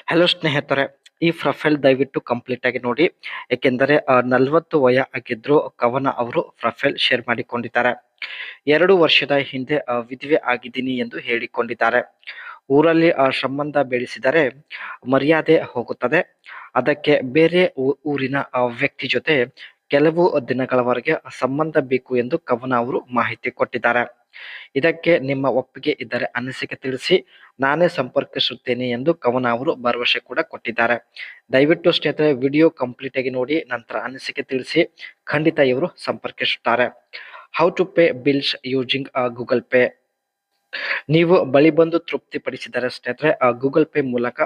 Hello ಸ್ನೇಹಿತರೆ, ಈ profile ದಯವಿಟ್ಟು ಕಂಪ್ಲೀಟ್ ಆಗಿ ನೋಡಿ. ಏಕೆಂದರೆ 40 ವಯ ಆಗಿದ್ರು ಕವನ ಅವರು ಪ್ರೊಫೈಲ್ ಶೇರ್ ಮಾಡಿಕೊಂಡಿದ್ದಾರೆ. 2 ವರ್ಷದ ಹಿಂದೆ ವಿಧವೆ ಆಗಿದ್ದೀನಿ ಎಂದು ಹೇಳಿಕೊಂಡಿದ್ದಾರೆ. ಊರಲ್ಲಿ ಸಂಬಂಧ ಬೆಳೆಸಿದರೆ ಮರ್ಯಾದೆ ಹೋಗುತ್ತದೆ. ಅದಕ್ಕೆ ಬೇರೆ ಊರಿನ ವ್ಯಕ್ತಿ ಜೊತೆ ಕೆಲವು ದಿನಗಳವರೆಗೆ ಸಂಬಂಧ ಬೇಕು ಎಂದು ಕವನ ಅವರು ಮಾಹಿತಿ ಕೊಟ್ಟಿದ್ದಾರೆ. ಇದಕ್ಕೆ ನಿಮ್ಮ ಒಪ್ಪಿಗೆ ಇದ್ದರೆ ಅನಿಸಿಕೆ ತಿಳಿಸಿ, ನಾನೇ ಸಂಪರ್ಕಿಸುತ್ತೇನೆ ಎಂದು ಕವನ ಅವರು ಭರವಸೆ ಕೂಡ ಕೊಟ್ಟಿದ್ದಾರೆ. ದಯವಿಟ್ಟು ಸ್ನೇಹಿತರೆ ವಿಡಿಯೋ ಕಂಪ್ಲೀಟ್ ಆಗಿ ನೋಡಿ, ನಂತರ ಅನಿಸಿಕೆ ತಿಳಿಸಿ. ಖಂಡಿತ ಇವರು ಸಂಪರ್ಕಿಸುತ್ತಾರೆ. How to pay bills using Google Pay. ನೀವು ಬಳಿ ಬಂದು ತೃಪ್ತಿ ಪಡಿಸಿದರೆ ಸ್ನೇಹಿತರೆ ಗೂಗಲ್ ಪೇ ಮೂಲಕ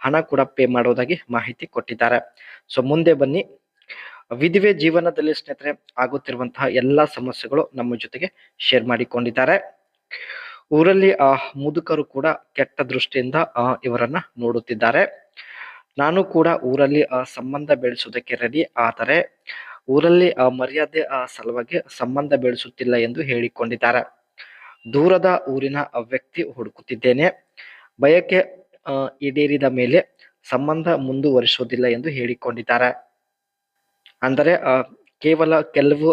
ಹಣ ಕೂಡ ಪೇ ಮಾಡೋದಾಗಿ ಮಾಹಿತಿ ಕೊಟ್ಟಿದ್ದಾರೆ. ಸೊ ಮುಂದೆ ಬನ್ನಿ. ವಿಧವೆ ಜೀವನದಲ್ಲಿ ಸ್ನೇಹಿತರೆ ಆಗುತ್ತಿರುವಂತಹ ಎಲ್ಲಾ ಸಮಸ್ಯೆಗಳು ನಮ್ಮ ಜೊತೆಗೆ ಶೇರ್ ಮಾಡಿಕೊಂಡಿದ್ದಾರೆ. ಊರಲ್ಲಿ ಮುದುಕರು ಕೂಡ ಕೆಟ್ಟ ದೃಷ್ಟಿಯಿಂದ ಇವರನ್ನ ನೋಡುತ್ತಿದ್ದಾರೆ. ನಾನು ಕೂಡ ಊರಲ್ಲಿ ಸಂಬಂಧ ಬೆಳೆಸುವುದಕ್ಕೆ ರೆಡಿ, ಆದರೆ ಊರಲ್ಲಿ ಮರ್ಯಾದೆ ಸಲುವಾಗಿ ಸಂಬಂಧ ಬೆಳೆಸುತ್ತಿಲ್ಲ ಎಂದು ಹೇಳಿಕೊಂಡಿದ್ದಾರೆ. ದೂರದ ಊರಿನ ವ್ಯಕ್ತಿ ಹುಡುಕುತ್ತಿದ್ದೇನೆ. ಬಯಕೆ ಈಡೇರಿದ ಮೇಲೆ ಸಂಬಂಧ ಮುಂದುವರಿಸುವುದಿಲ್ಲ ಎಂದು ಹೇಳಿಕೊಂಡಿದ್ದಾರೆ. ಅಂದರೆ ಕೇವಲ ಕೆಲವು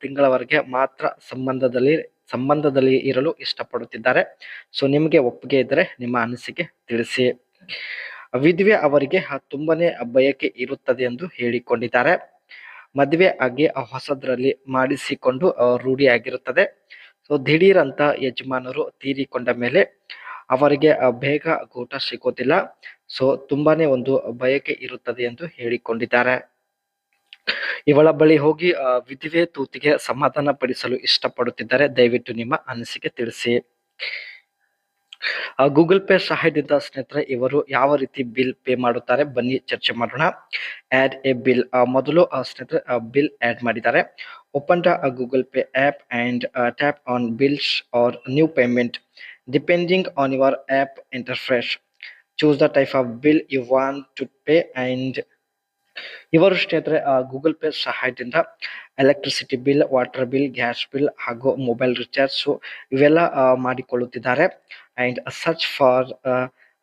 ತಿಂಗಳವರೆಗೆ ಮಾತ್ರ ಸಂಬಂಧದಲ್ಲಿ ಇರಲು ಇಷ್ಟಪಡುತ್ತಿದ್ದಾರೆ. ಸೊ ನಿಮಗೆ ಒಪ್ಪಿಗೆ ಇದ್ದರೆ ನಿಮ್ಮ ಅನಿಸಿಕೆ ತಿಳಿಸಿ. ವಿಧವೆ ಅವರಿಗೆ ತುಂಬಾನೇ ಬಯಕೆ ಇರುತ್ತದೆ ಎಂದು ಹೇಳಿಕೊಂಡಿದ್ದಾರೆ. ಮದುವೆ ಆಗಿ ಹೊಸದ್ರಲ್ಲಿ ಮಾಡಿಸಿಕೊಂಡು ರೂಢಿಯಾಗಿರುತ್ತದೆ. ಸೊ ದಿಢೀರ್ ಅಂತ ಯಜಮಾನರು ತೀರಿಕೊಂಡ ಮೇಲೆ ಅವರಿಗೆ ಬೇಗ ಊಟ ಸಿಗೋದಿಲ್ಲ. ಸೊ ತುಂಬಾನೇ ಒಂದು ಬಯಕೆ ಇರುತ್ತದೆ ಎಂದು ಹೇಳಿಕೊಂಡಿದ್ದಾರೆ. ಇವಳ ಬಳಿ ಹೋಗಿ ವಿಧವೆ ತೂತಿಗೆ ಸಮಾಧಾನ ಪಡಿಸಲು ಇಷ್ಟಪಡುತ್ತಿದ್ದಾರೆ. ದಯವಿಟ್ಟು ನಿಮ್ಮ ಅನಿಸಿಕೆ ತಿಳಿಸಿ. ಗೂಗಲ್ ಪೇ ಸಹಾಯದಿಂದ ಸ್ನೇಹಿತರೆ ಇವರು ಯಾವ ರೀತಿ ಬಿಲ್ ಪೇ ಮಾಡುತ್ತಾರೆ ಬನ್ನಿ ಚರ್ಚೆ ಮಾಡೋಣ. Add a bill. ಮೊದಲು ಸ್ನೇಹಿತರೆ ಬಿಲ್ ಆಡ್ ಮಾಡಿದ್ದಾರೆ. Open the Google Pay app and tap on bills are new payment depending on your app interface. Choose the type of bill you want to pay and ಇವರು ಸ್ನೇಹಿತರೆ Google Pay ಸಹಾಯದಿಂದ electricity bill, water bill, gas bill ಹಾಗೂ mobile recharge ಇವೆಲ್ಲ ಮಾಡಿಕೊಳ್ಳುತ್ತಿದ್ದಾರೆ. And search for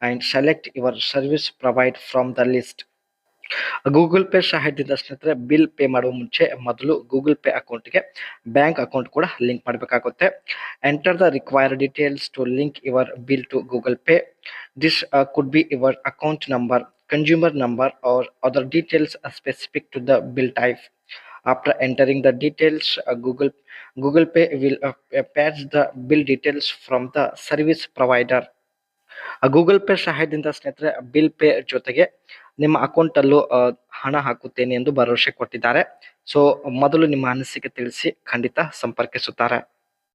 and select your service provide from the list. Google Pay ಸಹಾಯದಿಂದ ಸ್ನೇಹಿತರೆ bill pay ಮಾಡುವ ಮುಂಚೆ ಮೊದಲು ಗೂಗಲ್ ಪೇ ಅಕೌಂಟ್ಗೆ ಬ್ಯಾಂಕ್ ಅಕೌಂಟ್ ಕೂಡ ಲಿಂಕ್ ಮಾಡಬೇಕಾಗುತ್ತೆ. Enter the required details to link your bill to Google Pay. This could be your account number, consumer number or other details specific to the bill type. After entering the details, Google Pay will patch the bill details from the service provider. Google Pay ಸಹಾಯದಿಂದ ಸ್ನೇಹಿತರೆ bill pay ಜೊತೆಗೆ ನಿಮ್ಮ account ಅಲ್ಲೂ ಹಣ ಹಾಕುತ್ತೇನೆ ಎಂದು ಭರವಸೆ ಕೊಟ್ಟಿದ್ದಾರೆ. ಸೊ ಮೊದಲು ನಿಮ್ಮ ಅನಿಸಿಕೆ ತಿಳಿಸಿ, ಖಂಡಿತ ಸಂಪರ್ಕಿಸುತ್ತಾರೆ.